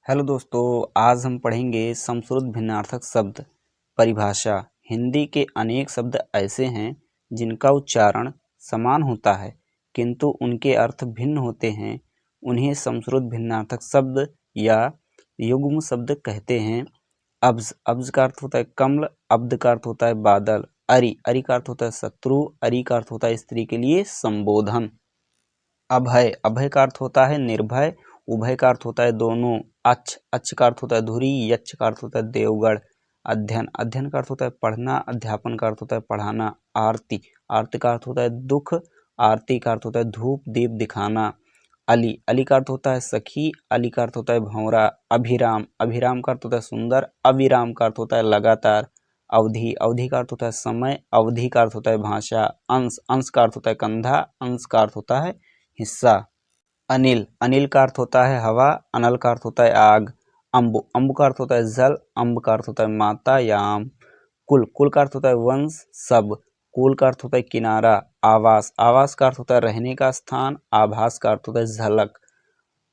Hello दोस्तों, आज हम पढ़ेंगे समश्रुत भिन्नार्थक शब्द परिभाषा। हिंदी के अनेक शब्द ऐसे हैं जिनका उच्चारण समान होता है किंतु उनके अर्थ भिन्न होते हैं। उन्हें समश्रुत भिन्नार्थक शब्द या युग्म शब्द कहते हैं। अब्ज अब्ज का अर्थ होता है कमल, अब्द का अर्थ होता है बादल, अरि अरि का अर्थ होता है शत्रु, अरि का अर्थ होता है स्त्री के लिए संबोधन। अभय अभय का अर्थ होता है निर्भय, उभय का अर्थ होता है दोनों, अच्छ अच्छ का अर्थ होता है धुरी, यच्छ का अर्थ होता है देवगढ़। अध्ययन अध्ययन का अर्थ होता है पढ़ना, अध्यापन का अर्थ होता है पढ़ाना। आरती आरती का अर्थ होता है दुख, आरती का अर्थ होता है धूप दीप दिखाना। अली अली का अर्थ होता है सखी, अली का अर्थ होता है भंवरा। अभिराम अभिराम का अर्थ होता है सुंदर, अविराम का अर्थ होता है लगातार। अवधि अवधि का अर्थ होता है समय, अवधि का अर्थ होता है भाषा। अंश अंश का अर्थ होता है कंधा, अंश का अर्थ होता है हिस्सा। अनिल अनिल का अर्थ होता है हवा, अनल का अर्थ होता है आग। अम्बु अम्बु का अर्थ होता है जल, अम्ब का अर्थ होता है माता या आम। कुल कुल का अर्थ होता है वंश सब, कुल का अर्थ होता है किनारा। आवास आवास का अर्थ होता है रहने का स्थान, आभास का अर्थ होता है झलक।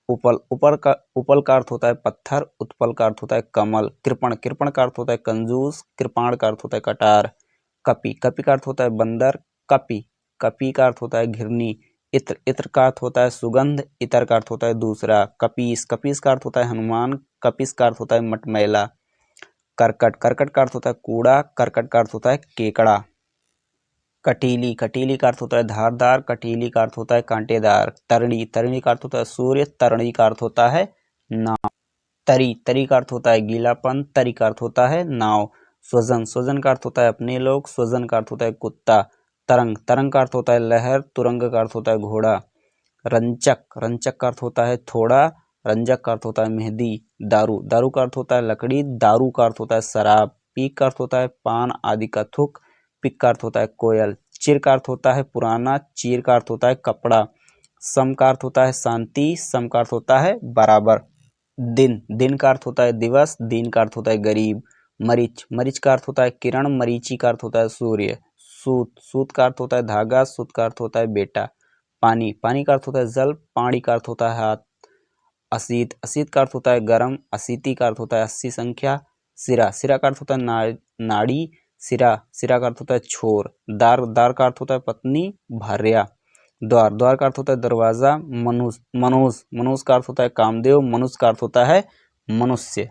उपल उपल का अर्थ होता है पत्थर, उत्पल का अर्थ होता है कमल। कृपण कृपण का अर्थ होता है कंजूस, कृपाण का अर्थ होता है कटार। कपि कपि का अर्थ होता है बंदर, कपि कपि का अर्थ होता है घिरनी। इत्र इत्र का अर्थ होता है सुगंध, इतर का अर्थ होता है दूसरा। कपीस कपीस का अर्थ होता है हनुमान, कपिस का अर्थ होता है मटमैला। करकट करकट का अर्थ होता है कूड़ा, करकट का अर्थ होता है केकड़ा। कटीली कटीली का अर्थ होता है धारदार, कटीली का अर्थ होता है कांटेदार। तरणी तरणी का अर्थ होता है सूर्य, तरणी का अर्थ होता है नाव। तरी तरी का अर्थ होता है गीलापन, तरी का अर्थ होता है नाव। स्वजन स्वजन का अर्थ होता है अपने लोग, स्वजन का अर्थ होता है कुत्ता। तरंग तरंग का अर्थ होता है लहर, तुरंग का अर्थ होता है घोड़ा। रंचक रंचक का अर्थ होता है थोड़ा, रंजक का अर्थ होता है मेहंदी। दारू दारू का अर्थ होता है लकड़ी, दारू का अर्थ होता है शराब। पीक का अर्थ होता है पान आदि का थुक, पिक का अर्थ होता है कोयल। चिर का अर्थ होता है पुराना, चीर का अर्थ होता है कपड़ा। सम का अर्थ होता है शांति, सम का अर्थ होता है बराबर। दिन दिन का अर्थ होता है दिवस, दीन का अर्थ होता है गरीब। मरीच मरीच का अर्थ होता है किरण, मरीची का अर्थ होता है सूर्य। सूत सूत का अर्थ होता है धागा, सूत का अर्थ होता है बेटा। पानी पानी का अर्थ होता है जल, पानी का अर्थ होता है हाथ। असीत असीत का अर्थ होता है गर्म, असीति का अर्थ होता है 80 संख्या। सिरा सिरा का अर्थ होता है नाड़ी, सिरा सिरा का अर्थ होता है छोर। दार दार का अर्थ होता है पत्नी भार्या। द्वार द्वार का अर्थ होता है दरवाजा। मनुष्य मनुष्य मनुष्य का अर्थ होता है कामदेव, मनुष्य का अर्थ होता है मनुष्य।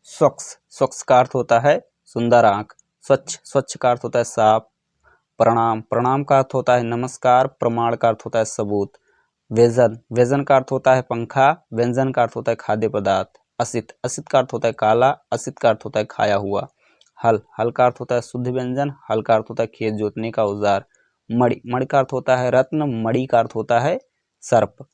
स्वच्छ स्वच्छ का अर्थ होता है सुंदर आंख। स्वच्छ स्वच्छ का अर्थ होता है साफ। प्रणाम प्रणाम का अर्थ होता है नमस्कार, प्रमाण का अर्थ होता है सबूत। व्यंजन व्यंजन का अर्थ होता है पंखा, व्यंजन का अर्थ होता है खाद्य पदार्थ। असित असित का अर्थ होता है काला, असित का अर्थ होता है खाया हुआ। हल हल का अर्थ होता है शुद्ध व्यंजन, हल का अर्थ होता है खेत जोतने का औजार। मणि मणि का अर्थ होता है रत्न, मणि का अर्थ होता है सर्प।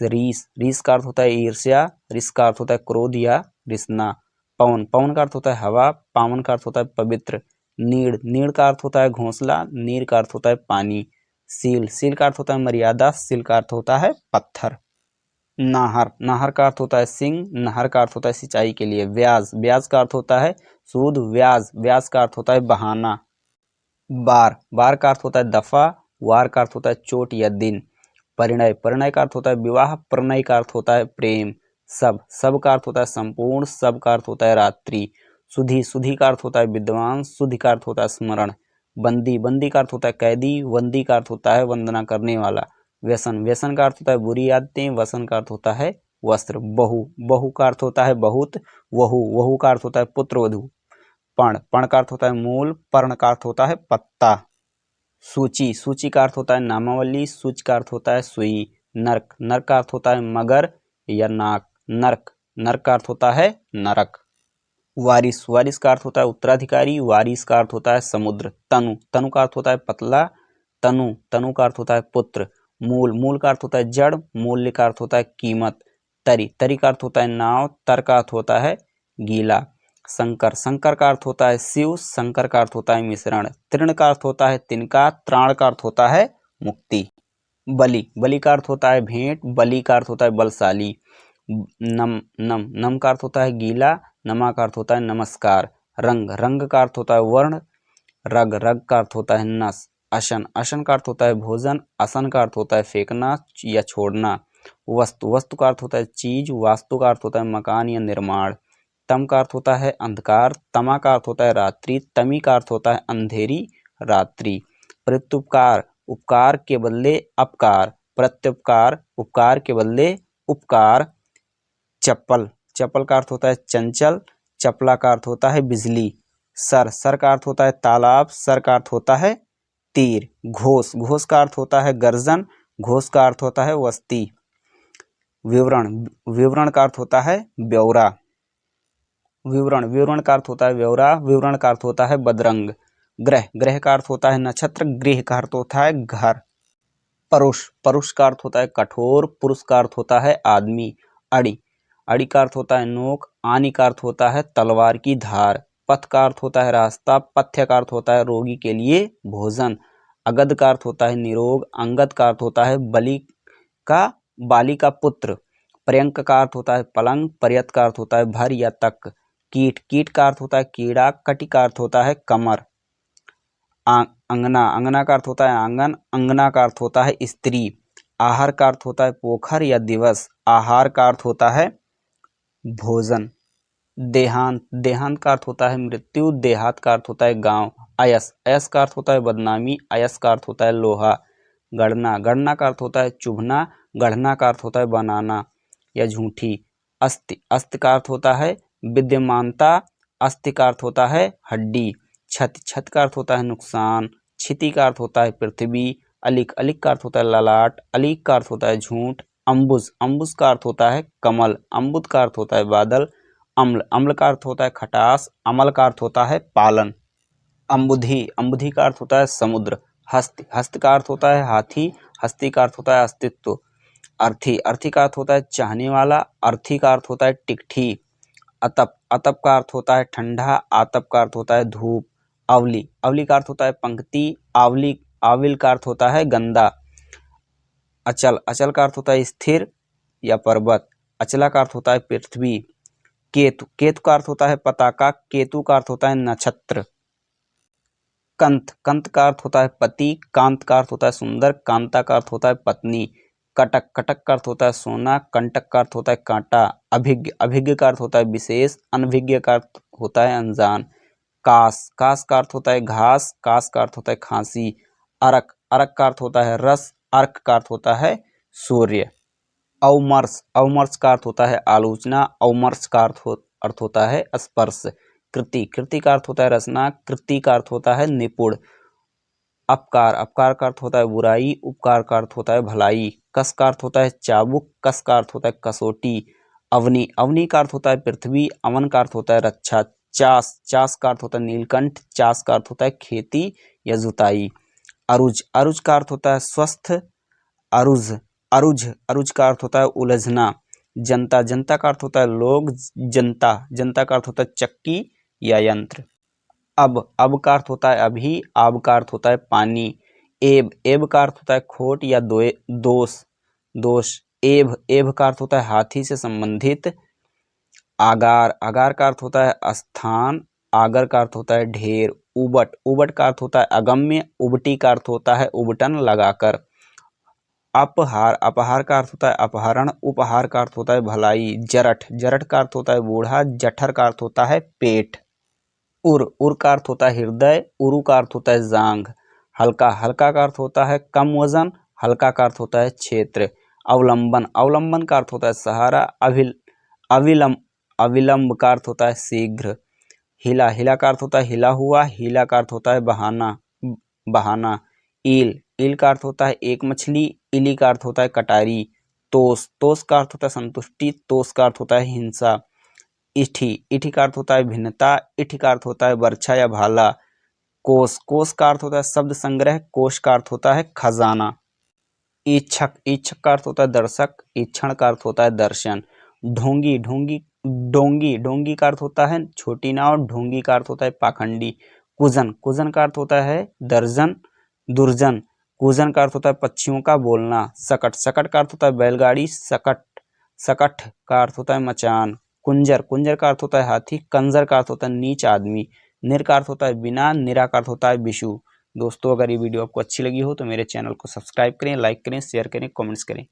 रीस रीस का अर्थ होता है ईर्ष्या, रिस का अर्थ होता है क्रोध या रिसना। पवन पवन का अर्थ होता है हवा, पावन का अर्थ होता है पवित्र। नीड़ नीड़ का अर्थ होता है घोंसला, नीर का अर्थ होता है पानी। सील सील का अर्थ होता है मर्यादा, सील का अर्थ होता है पत्थर। नाहर नाहर का अर्थ होता है सिंह, नहर का अर्थ होता है सिंचाई के लिए। ब्याज ब्याज का अर्थ होता है सूद, व्याज व्याज का अर्थ होता है बहाना। बार बार का अर्थ होता है दफा, वार का अर्थ होता है चोट या दिन। परिणय परिणय का अर्थ होता है विवाह, प्रणय का अर्थ होता है प्रेम। सब सब का अर्थ होता है संपूर्ण, सब का अर्थ होता है रात्रि। सुधि सुधि का अर्थ होता है विद्वान, सुधि का अर्थ होता है स्मरण। बंदी बंदी का अर्थ होता है कैदी, वंदी का अर्थ होता है वंदना करने वाला। व्यसन व्यसन का अर्थ होता है बुरी आदतें, वसन का अर्थ होता है वस्त्र। बहु बहु का अर्थ होता है बहुत, वहु वहु का अर्थ होता है पुत्र वधु। पण पण का अर्थ होता है मूल, पर्ण का अर्थ होता है पत्ता। सूची सूची का अर्थ होता है नामावली, सूच का अर्थ होता है सुई। नर्क नर्क का अर्थ होता है मगर या नाक, नर्क नर्क का अर्थ होता है नरक। वारिस वारिस का अर्थ होता है उत्तराधिकारी, वारिस का अर्थ होता है समुद्र। तनु तनु का अर्थ होता है पतला, तनु तनु का अर्थ होता है पुत्र। मूल मूल का अर्थ होता है जड़, मूल्य का अर्थ होता है कीमत। तरी तरी का अर्थ होता है नाव, तर का अर्थ होता है गीला। संकर संकर का अर्थ होता है शिव, संकर का अर्थ होता है मिश्रण। तृण का अर्थ होता है तिनका, त्राण का अर्थ होता है मुक्ति। बलि बलि का अर्थ होता है भेंट, बलि का अर्थ होता है बलशाली। नम नम नम का अर्थ होता है गीला, नमा का अर्थ होता है नमस्कार। रंग रंग का अर्थ होता है वर्ण, रग रग का अर्थ होता है नस। अशन अशन का अर्थ होता है भोजन, असन का अर्थ होता है फेंकना या छोड़ना। वस्तु, वस्तु का अर्थ होता है चीज, वास्तु का अर्थ होता है मकान या निर्माण। तम का अर्थ होता है अंधकार, तमा का अर्थ होता है रात्रि, तमी का अर्थ होता है अंधेरी रात्रि। प्रत्युपकार, उपकार के बदले अपकार, प्रत्युपकार उपकार के बदले उपकार। चप्पल, चप्पल का अर्थ होता है चंचल, चपला का अर्थ होता है बिजली। सर, सर का अर्थ होता है तालाब, सर का अर्थ होता है तीर। घोष, घोष का अर्थ होता है गर्जन, घोष का अर्थ होता है वस्ती। विवरण, विवरण का अर्थ होता है ब्यौरा। विवरण, विवरण का अर्थ होता है ब्यौरा, विवरण का अर्थ होता है बदरंग। ग्रह, ग्रह का अर्थ होता है नक्षत्र, गृह का अर्थ होता है घर। परुष, परुष का अर्थ होता है कठोर, पुरुष का अर्थ होता है आदमी। अड़ी, अड़ी का अर्थ होता है नोक, आनी का अर्थ होता है तलवार की धार। पथ का अर्थ होता है रास्ता, पथ्य का अर्थ होता है रोगी के लिए भोजन। अगध का अर्थ होता है निरोग, अंगद का अर्थ होता है बाली का पुत्र। पर्यंक का अर्थ होता है पलंग, पर्यत का अर्थ होता है भर या तक। कीट, कीट का अर्थ होता है कीड़ा, कटी का अर्थ होता है कमर। अंगना, अंगना का अर्थ होता है आंगन, अंगना का अर्थ होता है स्त्री। आहार का अर्थ होता है पोखर या दिवस, आहार का अर्थ होता है भोजन। देहांत, देहांत का अर्थ होता है मृत्यु, देहात का अर्थ होता है गांव। अयस, अयस का अर्थ होता है बदनामी, अयस का अर्थ होता है लोहा। गणना, गणना का अर्थ होता है चुभना, गढ़ना का अर्थ होता है बनाना या झूठी। अस्थि, अस्थि का अर्थ होता है विद्यमानता, अस्थि का अर्थ होता है हड्डी। क्षति, क्षति का अर्थ होता है नुकसान, क्षिति का अर्थ होता है पृथ्वी। अलिक, अलिक का अर्थ होता है ललाट, अलीक का अर्थ होता है झूठ। अम्बुज, अम्बुज का अर्थ होता है कमल, अम्बुद का अर्थ होता है बादल। अम्ल, अम्ल का अर्थ होता है खटास, अमल का अर्थ होता है पालन। अम्बुधि, अम्बुधि का अर्थ होता है समुद्र। हस्त, हस्त का अर्थ होता है हाथी, हस्ती का अर्थ होता है अस्तित्व। अर्थी, अर्थी का अर्थ होता है चाहने वाला, अर्थी का अर्थ होता है टिकठी। अतप, अतप का अर्थ होता है ठंडा, आतप का अर्थ होता है धूप। अवली, अवली का अर्थ होता है पंक्ति, आवली, आविल का अर्थ होता है गंदा। अचल, अचल का अर्थ होता है स्थिर या पर्वत, अचला का अर्थ होता है पृथ्वी। केतु, केतु का अर्थ होता है पताका, केतु का अर्थ होता है नक्षत्र। कंत, कंत का अर्थ होता है पति, कांत का अर्थ होता है सुंदर, कांता का अर्थ होता है पत्नी। कटक, कटक का अर्थ होता है सोना, कंटक का अर्थ होता है कांटा। अभिज्ञ, अभिज्ञ का अर्थ होता है विशेष, अनभिज्ञ का अर्थ होता है अनजान। कास, कास का अर्थ होता है घास, कास का अर्थ होता है खांसी। अरक, अरक का अर्थ होता है रस, अर्क का अर्थ होता है सूर्य। अवमर्श, अवमर्श का अर्थ होता है आलोचना, अवमर्श का अर्थ होता है स्पर्श। कृति, कृति का अर्थ होता है रचना, कृति का अर्थ होता है निपुण। अपकार, अपकार का अर्थ होता है बुराई, उपकार का अर्थ होता है भलाई। कस का अर्थ होता है चाबुक, कस का अर्थ होता है कसौटी। अवनी, अवनी का अर्थ होता है पृथ्वी, अवन का अर्थ होता है रक्षा। चास, चास का अर्थ होता है नीलकंठ, चास का अर्थ होता है खेती या जुताई। अरुज, अरुज का अर्थ होता है स्वस्थ, अरुज, अरुज, अरुज का अर्थ होता है उलझना। जनता, जनता का अर्थ होता है लोग, जनता, जनता का अर्थ होता है चक्की या यंत्र। अब का अर्थ होता है अभी, आब का अर्थ होता है पानी। एब, एब का अर्थ होता है खोट या दोष, दोष। एभ, एभ का अर्थ होता है हाथी से संबंधित। आगार, आगार का अर्थ होता है स्थान, आगर का अर्थ होता है ढेर। उबट, उबट का अर्थ होता है अगम्य, उबटी का अर्थ होता है उबटन लगाकर। अपहार, अपहार का अर्थ होता है अपहरण, उपहार का अर्थ होता है भलाई। जरठ, जरठ का अर्थ होता है बूढ़ा, जठर का अर्थ होता है पेट। उर, उर का अर्थ होता है हृदय, उरु का अर्थ होता है जांघ। हल्का, हल्का का अर्थ होता है कम वजन, हल्का का अर्थ होता है क्षेत्र। अवलंबन, अवलंबन का अर्थ होता है सहारा। अविलंब, अविलंब का अर्थ होता है शीघ्र। हिला, हिला का अर्थ होता है हिला हुआ, हीला का अर्थ होता है बहाना, बहाना। ईल, ईल का अर्थ होता है एक मछली, इली का अर्थ होता है कटारी। तोस, तोस का अर्थ होता है संतुष्टि, तोस का अर्थ होता है हिंसा। इठी, इठी का अर्थ होता है भिन्नता, इठी का अर्थ होता है बर्छा या भाला। कोश, कोश का अर्थ होता है शब्द संग्रह, कोश का अर्थ होता है खजाना। ईक्षक, ईक्षक का अर्थ होता है दर्शक, ईक्षण का अर्थ होता है दर्शन। ढोंगी, ढोंगी, डोंगी, डोंगी का अर्थ होता है छोटी नाव, ढोंगी का अर्थ होता है पाखंडी। कुजन, कुजन का अर्थ होता है दर्जन, दुर्जन। कुजन का अर्थ होता है पक्षियों का बोलना। सकट, सकट का अर्थ होता है बैलगाड़ी, सकट, सकट का अर्थ होता है मचान। कुंजर, कुंजर का अर्थ होता है हाथी, कंजर का अर्थ होता है नीच आदमी। निर का अर्थ होता है बिना, निरा का अर्थ होता है विषु। दोस्तों, अगर ये वीडियो आपको अच्छी लगी हो तो मेरे चैनल को सब्सक्राइब करें, लाइक करें, शेयर करें, कमेंट्स करें।